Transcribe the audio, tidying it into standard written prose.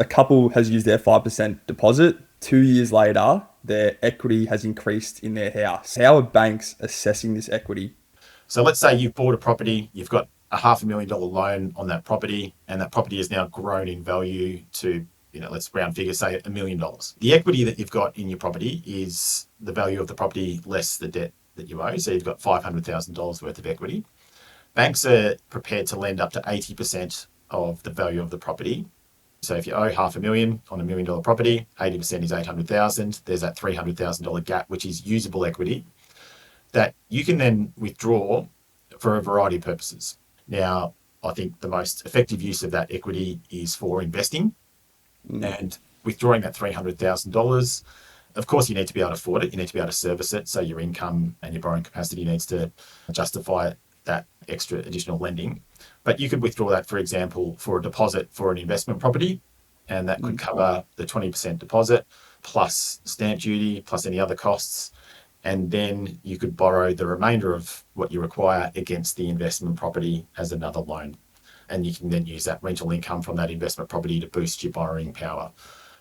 A couple has used their 5% deposit. 2 years later, their equity has increased in their house. How are banks assessing this equity? So let's say you've bought a property, you've got a $500,000 loan on that property, and that property has now grown in value to, let's round figure, say $1 million. The equity that you've got in your property is the value of the property less the debt that you owe. So you've got $500,000 worth of equity. Banks are prepared to lend up to 80% of the value of the property. So if you owe 500,000 on $1 million property, 80% is 800,000. There's that $300,000 gap, which is usable equity that you can then withdraw for a variety of purposes. Now, I think the most effective use of that equity is for investing Mm. and withdrawing that $300,000. Of course, you need to be able to afford it. You need to be able to service it. So your income and your borrowing capacity needs to justify that extra additional lending. But you could withdraw that, for example, for a deposit for an investment property, and that could Mm. cover the 20% deposit plus stamp duty plus any other costs. And then you could borrow the remainder of what you require against the investment property as another loan. And you can then use that rental income from that investment property to boost your borrowing power.